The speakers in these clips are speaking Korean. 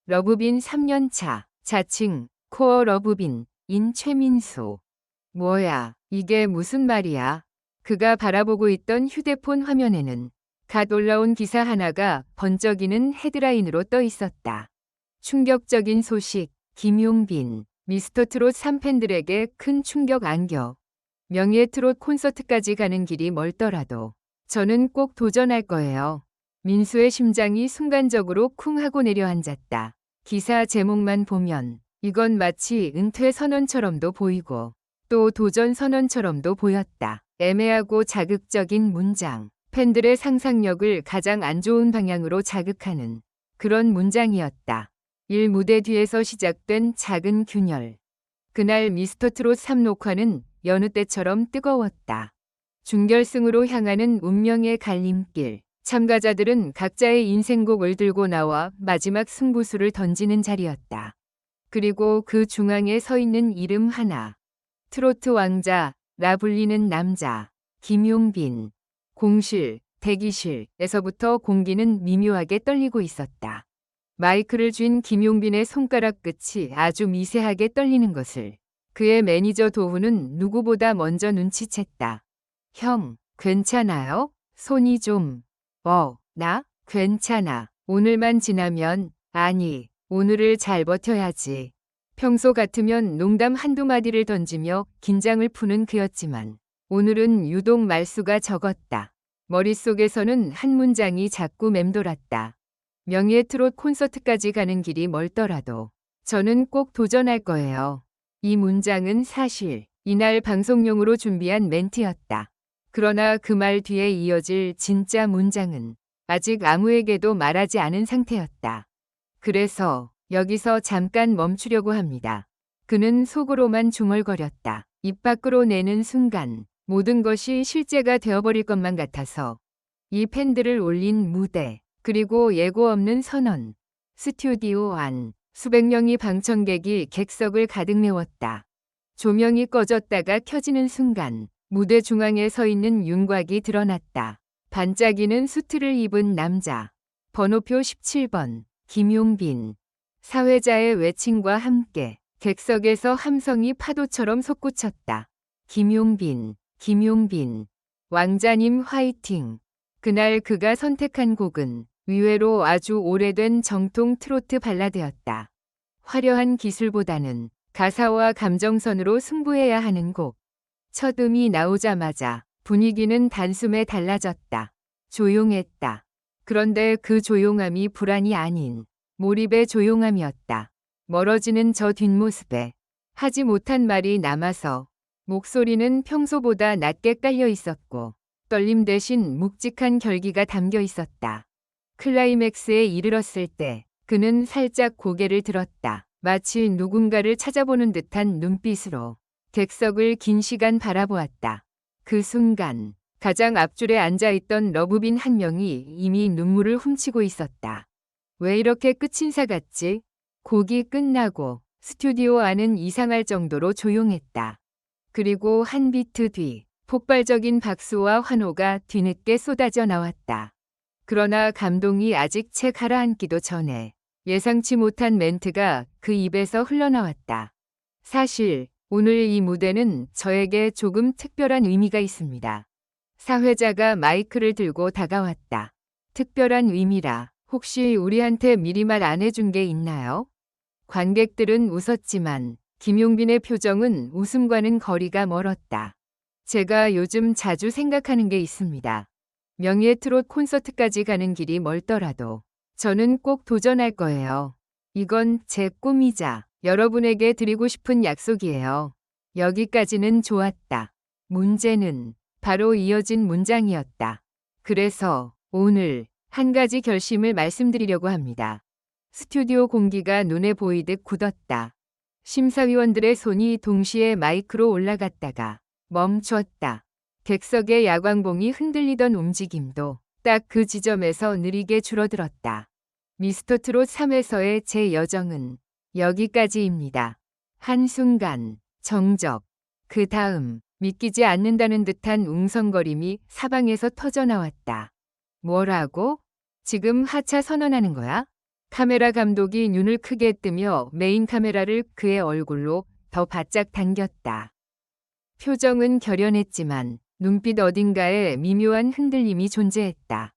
러브빈 3년차, 자칭 코어 러브빈 인 최민수. 뭐야, 이게 무슨 말이야? 그가 바라보고 있던 휴대폰 화면에는 갓 올라온 기사 하나가 번쩍이는 헤드라인으로 떠 있었다. 충격적인 소식, 김용빈, 미스터트롯 3팬들에게 큰 충격 안겨. 명예트롯 콘서트까지 가는 길이 멀더라도 저는 꼭 도전할 거예요. 민수의 심장이 순간적으로 쿵 하고 내려앉았다. 기사 제목만 보면 이건 마치 은퇴 선언처럼도 보이고 또 도전 선언처럼도 보였다. 애매하고 자극적인 문장. 팬들의 상상력을 가장 안 좋은 방향으로 자극하는 그런 문장이었다. 1무대 뒤에서 시작된 작은 균열. 그날 미스터트롯 3 녹화는 여느 때처럼 뜨거웠다. 준결승으로 향하는 운명의 갈림길. 참가자들은 각자의 인생곡을 들고 나와 마지막 승부수를 던지는 자리였다. 그리고 그 중앙에 서 있는 이름 하나. 트로트 왕자라 불리는 남자. 김용빈. 공실, 대기실에서부터 공기는 미묘하게 떨리고 있었다. 마이크를 쥔 김용빈의 손가락 끝이 아주 미세하게 떨리는 것을 그의 매니저 도훈은 누구보다 먼저 눈치챘다. 형, 괜찮아요? 손이 좀... 나? 괜찮아. 오늘만 지나면... 아니, 오늘을 잘 버텨야지. 평소 같으면 농담 한두 마디를 던지며 긴장을 푸는 그였지만 오늘은 유독 말수가 적었다. 머릿속에서는 한 문장이 자꾸 맴돌았다. 명예트롯 콘서트까지 가는 길이 멀더라도 저는 꼭 도전할 거예요. 이 문장은 사실 이날 방송용으로 준비한 멘트였다. 그러나 그 말 뒤에 이어질 진짜 문장은 아직 아무에게도 말하지 않은 상태였다. 그래서 여기서 잠깐 멈추려고 합니다. 그는 속으로만 중얼거렸다. 입 밖으로 내는 순간 모든 것이 실제가 되어버릴 것만 같아서 이 팬들을 올린 무대, 그리고 예고 없는 선언, 스튜디오 안 수백 명의 방청객이 객석을 가득 메웠다. 조명이 꺼졌다가 켜지는 순간 무대 중앙에 서 있는 윤곽이 드러났다. 반짝이는 수트를 입은 남자, 번호표 17번, 김용빈. 사회자의 외침과 함께 객석에서 함성이 파도처럼 솟구쳤다. 김용빈, 김용빈. 왕자님 화이팅. 그날 그가 선택한 곡은 의외로 아주 오래된 정통 트로트 발라드였다. 화려한 기술보다는 가사와 감정선으로 승부해야 하는 곡. 첫 음이 나오자마자 분위기는 단숨에 달라졌다. 조용했다. 그런데 그 조용함이 불안이 아닌 몰입의 조용함이었다. 멀어지는 저 뒷모습에 하지 못한 말이 남아서 목소리는 평소보다 낮게 깔려 있었고 떨림 대신 묵직한 결기가 담겨 있었다. 클라이맥스에 이르렀을 때 그는 살짝 고개를 들었다. 마치 누군가를 찾아보는 듯한 눈빛으로 객석을 긴 시간 바라보았다. 그 순간 가장 앞줄에 앉아있던 러브빈 한 명이 이미 눈물을 훔치고 있었다. 왜 이렇게 끝인사 같지? 곡이 끝나고 스튜디오 안은 이상할 정도로 조용했다. 그리고 한 비트 뒤 폭발적인 박수와 환호가 뒤늦게 쏟아져 나왔다. 그러나 감동이 아직 채 가라앉기도 전에 예상치 못한 멘트가 그 입에서 흘러나왔다. 사실 오늘 이 무대는 저에게 조금 특별한 의미가 있습니다. 사회자가 마이크를 들고 다가왔다. 특별한 의미라 혹시 우리한테 미리 말 안 해준 게 있나요? 관객들은 웃었지만 김용빈의 표정은 웃음과는 거리가 멀었다. 제가 요즘 자주 생각하는 게 있습니다. 명예트롯 콘서트까지 가는 길이 멀더라도 저는 꼭 도전할 거예요. 이건 제 꿈이자 여러분에게 드리고 싶은 약속이에요. 여기까지는 좋았다. 문제는 바로 이어진 문장이었다. 그래서 오늘 한 가지 결심을 말씀드리려고 합니다. 스튜디오 공기가 눈에 보이듯 굳었다. 심사위원들의 손이 동시에 마이크로 올라갔다가 멈췄다. 객석의 야광봉이 흔들리던 움직임도 딱 그 지점에서 느리게 줄어들었다. 미스터트롯 3에서의 제 여정은 여기까지입니다. 한순간 정적, 그 다음 믿기지 않는다는 듯한 웅성거림이 사방에서 터져나왔다. 뭐라고? 지금 하차 선언하는 거야? 카메라 감독이 눈을 크게 뜨며 메인 카메라를 그의 얼굴로 더 바짝 당겼다. 표정은 결연했지만 눈빛 어딘가에 미묘한 흔들림이 존재했다.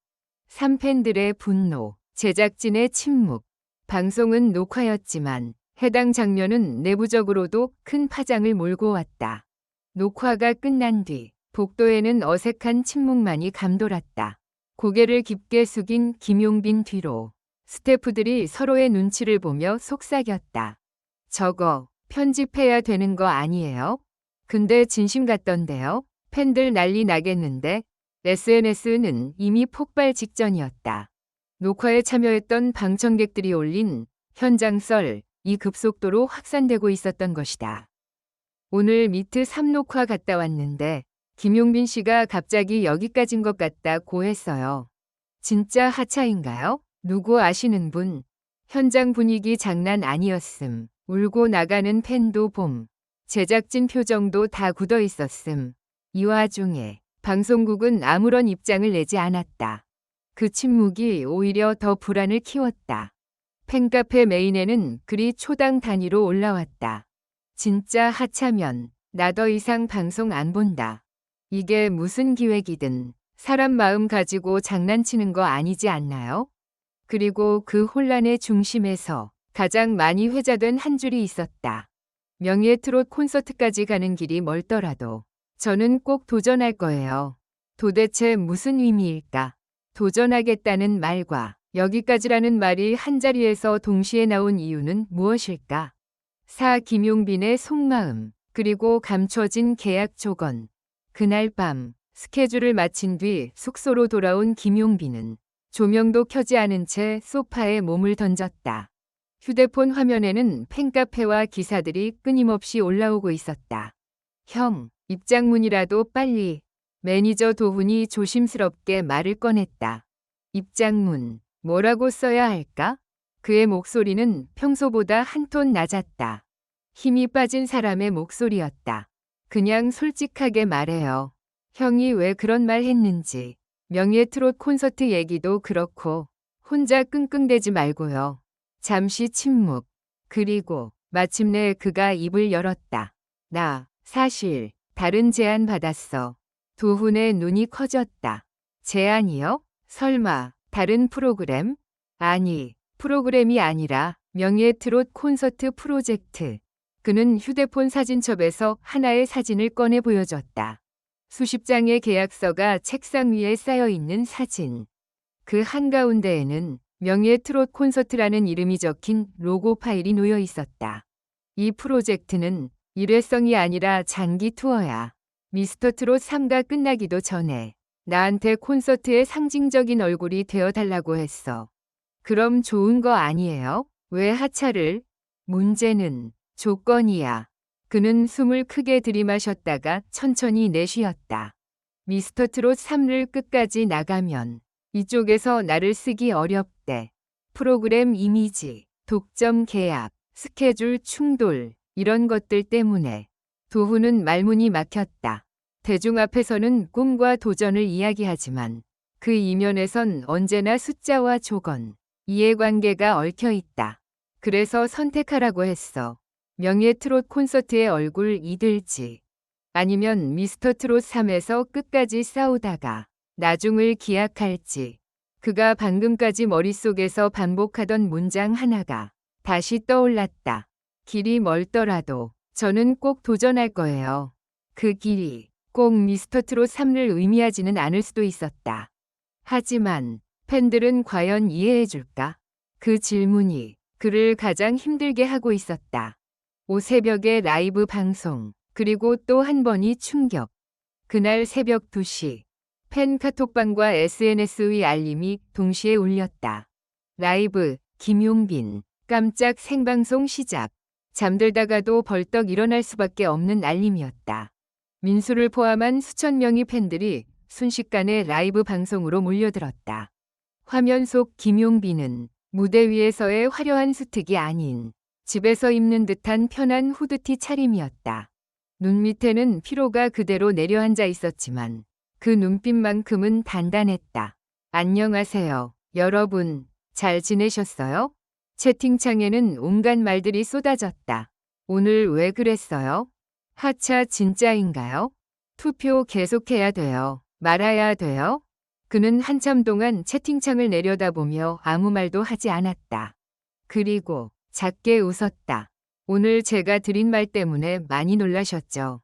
3팬들의 분노, 제작진의 침묵. 방송은 녹화였지만 해당 장면은 내부적으로도 큰 파장을 몰고 왔다. 녹화가 끝난 뒤 복도에는 어색한 침묵만이 감돌았다. 고개를 깊게 숙인 김용빈 뒤로 스태프들이 서로의 눈치를 보며 속삭였다. 저거 편집해야 되는 거 아니에요? 근데 진심 같던데요? 팬들 난리 나겠는데? SNS는 이미 폭발 직전이었다. 녹화에 참여했던 방청객들이 올린 현장 썰이 급속도로 확산되고 있었던 것이다. 오늘 미트 3 녹화 갔다 왔는데 김용빈 씨가 갑자기 여기까지인 것 같다고 했어요. 진짜 하차인가요? 누구 아시는 분? 현장 분위기 장난 아니었음. 울고 나가는 팬도 봄. 제작진 표정도 다 굳어 있었음. 이 와중에 방송국은 아무런 입장을 내지 않았다. 그 침묵이 오히려 더 불안을 키웠다. 팬카페 메인에는 글이 초당 단위로 올라왔다. 진짜 하차면 나 더 이상 방송 안 본다. 이게 무슨 기획이든 사람 마음 가지고 장난치는 거 아니지 않나요? 그리고 그 혼란의 중심에서 가장 많이 회자된 한 줄이 있었다. 명예 트롯 콘서트까지 가는 길이 멀더라도 저는 꼭 도전할 거예요. 도대체 무슨 의미일까? 도전하겠다는 말과 여기까지라는 말이 한자리에서 동시에 나온 이유는 무엇일까? 김용빈의 속마음, 그리고 감춰진 계약 조건. 그날 밤 스케줄을 마친 뒤 숙소로 돌아온 김용빈은 조명도 켜지 않은 채 소파에 몸을 던졌다. 휴대폰 화면에는 팬카페와 기사들이 끊임없이 올라오고 있었다. 형, 입장문이라도 빨리. 매니저 도훈이 조심스럽게 말을 꺼냈다. 입장문, 뭐라고 써야 할까? 그의 목소리는 평소보다 한 톤 낮았다. 힘이 빠진 사람의 목소리였다. 그냥 솔직하게 말해요. 형이 왜 그런 말 했는지. 명예 트롯 콘서트 얘기도 그렇고 혼자 끙끙대지 말고요. 잠시 침묵. 그리고 마침내 그가 입을 열었다. 나 사실 다른 제안 받았어. 도훈의 눈이 커졌다. 제안이요? 설마 다른 프로그램? 아니, 프로그램이 아니라 명예 트롯 콘서트 프로젝트. 그는 휴대폰 사진첩에서 하나의 사진을 꺼내 보여줬다. 수십 장의 계약서가 책상 위에 쌓여 있는 사진. 그 한가운데에는 명예 트롯 콘서트라는 이름이 적힌 로고 파일이 놓여 있었다. 이 프로젝트는 일회성이 아니라 장기 투어야. 미스터 트롯 3가 끝나기도 전에 나한테 콘서트의 상징적인 얼굴이 되어달라고 했어. 그럼 좋은 거 아니에요? 왜 하차를? 문제는 조건이야. 그는 숨을 크게 들이마셨다가 천천히 내쉬었다. 미스터 트롯 3를 끝까지 나가면 이쪽에서 나를 쓰기 어렵대. 프로그램 이미지, 독점 계약, 스케줄 충돌, 이런 것들 때문에. 도훈은 말문이 막혔다. 대중 앞에서는 꿈과 도전을 이야기하지만 그 이면에선 언제나 숫자와 조건, 이해관계가 얽혀 있다. 그래서 선택하라고 했어. 명예 트롯 콘서트의 얼굴 이들지. 아니면 미스터 트롯 3에서 끝까지 싸우다가 나중을 기약할지. 그가 방금까지 머릿속에서 반복하던 문장 하나가 다시 떠올랐다. 길이 멀더라도 저는 꼭 도전할 거예요. 그 길이 꼭 미스터 트롯 3를 의미하지는 않을 수도 있었다. 하지만 팬들은 과연 이해해줄까? 그 질문이 그를 가장 힘들게 하고 있었다. 새벽의 라이브 방송, 그리고 또 한 번이 충격. 그날 새벽 2시, 팬 카톡방과 SNS의 알림이 동시에 울렸다. 라이브, 김용빈, 깜짝 생방송 시작. 잠들다가도 벌떡 일어날 수밖에 없는 알림이었다. 민수를 포함한 수천 명의 팬들이 순식간에 라이브 방송으로 몰려들었다. 화면 속 김용빈은 무대 위에서의 화려한 수특이 아닌 집에서 입는 듯한 편한 후드티 차림이었다. 눈 밑에는 피로가 그대로 내려앉아 있었지만 그 눈빛만큼은 단단했다. 안녕하세요, 여러분. 잘 지내셨어요? 채팅창에는 온갖 말들이 쏟아졌다. 오늘 왜 그랬어요? 하차 진짜인가요? 투표 계속해야 돼요. 말아야 돼요? 그는 한참 동안 채팅창을 내려다보며 아무 말도 하지 않았다. 그리고 작게 웃었다. 오늘 제가 드린 말 때문에 많이 놀라셨죠?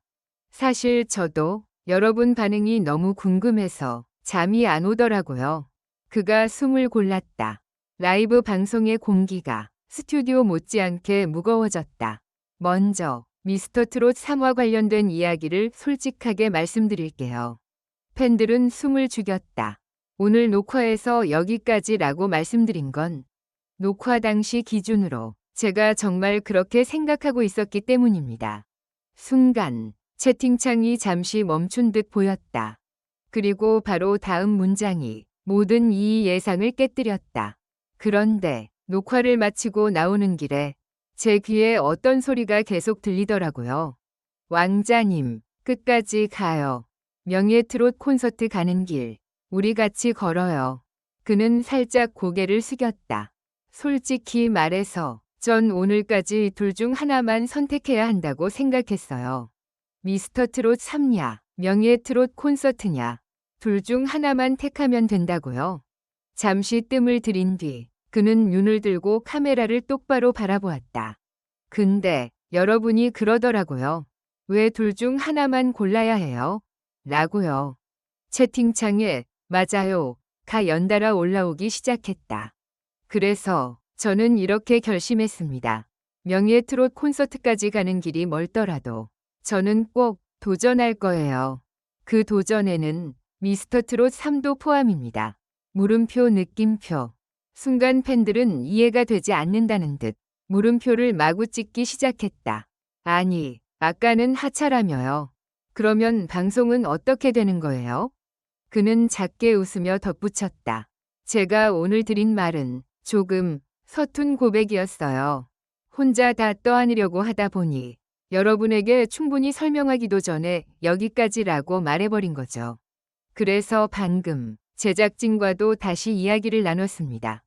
사실 저도 여러분 반응이 너무 궁금해서 잠이 안 오더라고요. 그가 숨을 골랐다. 라이브 방송의 공기가 스튜디오 못지않게 무거워졌다. 먼저 미스터트롯 3화 관련된 이야기를 솔직하게 말씀드릴게요. 팬들은 숨을 죽였다. 오늘 녹화에서 여기까지라고 말씀드린 건 녹화 당시 기준으로 제가 정말 그렇게 생각하고 있었기 때문입니다. 순간 채팅창이 잠시 멈춘 듯 보였다. 그리고 바로 다음 문장이 모든 이 예상을 깨뜨렸다. 그런데 녹화를 마치고 나오는 길에 제 귀에 어떤 소리가 계속 들리더라고요. 왕자님, 끝까지 가요. 명예트롯 콘서트 가는 길, 우리 같이 걸어요. 그는 살짝 고개를 숙였다. 솔직히 말해서 전 오늘까지 둘 중 하나만 선택해야 한다고 생각했어요. 미스터트롯 3냐, 명예트롯 콘서트냐, 둘 중 하나만 택하면 된다고요. 잠시 뜸을 들인 뒤 그는 눈을 들고 카메라를 똑바로 바라보았다. 근데 여러분이 그러더라고요. 왜 둘 중 하나만 골라야 해요? 라고요. 채팅창에 맞아요. 가 연달아 올라오기 시작했다. 그래서 저는 이렇게 결심했습니다. 명예트롯 콘서트까지 가는 길이 멀더라도 저는 꼭 도전할 거예요. 그 도전에는 미스터트롯 3도 포함입니다. 물음표 느낌표. 순간 팬들은 이해가 되지 않는다는 듯 물음표를 마구 찍기 시작했다. 아니, 아까는 하차라며요. 그러면 방송은 어떻게 되는 거예요? 그는 작게 웃으며 덧붙였다. 제가 오늘 드린 말은 조금 서툰 고백이었어요. 혼자 다 떠안으려고 하다 보니 여러분에게 충분히 설명하기도 전에 여기까지라고 말해버린 거죠. 그래서 방금 제작진과도 다시 이야기를 나눴습니다.